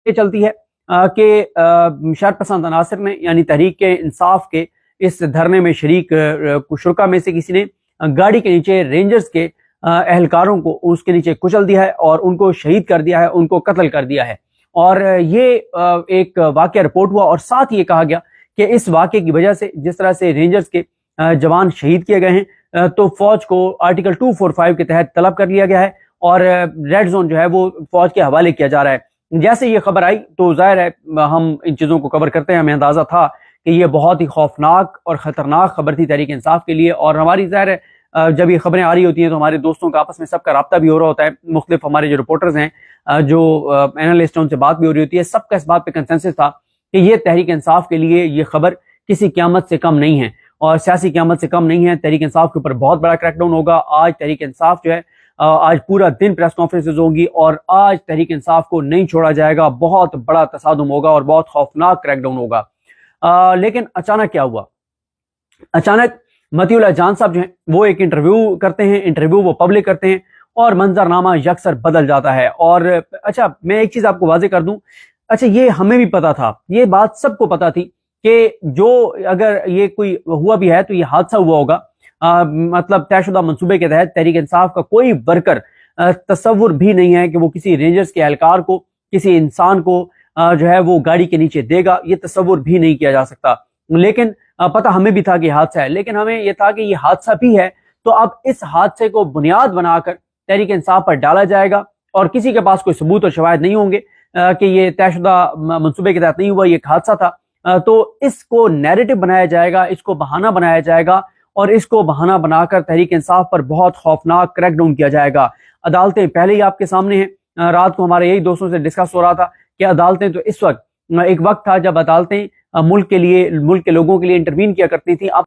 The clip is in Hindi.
ये चलती है कि शरपसंद अनासर ने यानी तहरीक इंसाफ के इस धरने में शरीक शुरका में से किसी ने गाड़ी के नीचे रेंजर्स के एहलकारों को उसके नीचे कुचल दिया है और उनको शहीद कर दिया है, उनको कत्ल कर दिया है। और ये एक वाकया रिपोर्ट हुआ और साथ ये कहा गया कि इस वाकये की वजह से जिस तरह से रेंजर्स के जवान शहीद किए गए हैं तो फौज को आर्टिकल 245 के तहत तलब कर लिया गया है और रेड जोन जो है वो फौज के हवाले किया जा रहा है। जैसे ये खबर आई तो जाहिर है हम इन चीज़ों को कवर करते हैं। हमें अंदाजा था कि ये बहुत ही खौफनाक और ख़तरनाक खबर थी तहरीक इंसाफ के लिए। और हमारी जाहिर है जब ये खबरें आ रही होती हैं तो हमारे दोस्तों का आपस में सबका रब्ता भी हो रहा होता है। मुख्तलिफ हमारे जो रिपोर्टर्स हैं जो एनालिस्ट हैं उनसे बात भी हो रही होती है। सबका इस बात पर कंसेंसस था कि ये तहरीक इंसाफ के लिए ये खबर किसी क़यामत से कम नहीं है और सियासी क़यामत से कम नहीं है। तहरीक इंसाफ के ऊपर बहुत बड़ा क्रैकडाउन होगा। आज तहरीक इंसाफ जो है आज पूरा दिन प्रेस कॉन्फ्रेंसेज होंगी और आज तहरीक इंसाफ को नहीं छोड़ा जाएगा। बहुत बड़ा तसादुम होगा और बहुत खौफनाक क्रैकडाउन होगा। लेकिन अचानक क्या हुआ? अचानक मतीउल्लाह जान साहब जो हैं वो एक इंटरव्यू करते हैं, इंटरव्यू वो पब्लिक करते हैं और मंजरनामा यकसर बदल जाता है। और अच्छा, मैं एक चीज आपको वाजे कर दूं, अच्छा ये हमें भी पता था, ये बात सबको पता थी कि जो अगर ये कोई हुआ भी है तो ये हादसा हुआ होगा मतलब तयशुदा मंसूबे के तहत तहरीक इंसाफ का कोई वर्कर तस्वुर भी नहीं है कि वो किसी रेंजर्स के एहलकार को, किसी इंसान को जो है वो गाड़ी के नीचे देगा। ये तस्वुर भी नहीं किया जा सकता। लेकिन पता हमें भी था कि हादसा है, लेकिन हमें यह था कि ये हादसा भी है तो अब इस हादसे को बुनियाद बनाकर तहरीक इंसाफ पर डाला जाएगा और किसी के पास कोई सबूत और शवाहिद नहीं होंगे कि ये तयशुदा मंसूबे के तहत नहीं हुआ, ये एक हादसा था। तो इसको नैरेटिव बनाया जाएगा, इसको बहाना बनाया जाएगा और इसको बहाना बनाकर तहरीक इंसाफ पर बहुत खौफनाक क्रैकडाउन किया जाएगा। अदालतें पहले ही आपके सामने हैं। रात को हमारे यही दोस्तों से डिस्कस हो रहा था कि अदालतें तो इस वक्त, एक वक्त था जब अदालतें मुल्क के लिए, मुल्क के लोगों के लिए इंटरवीन किया करती थी। अब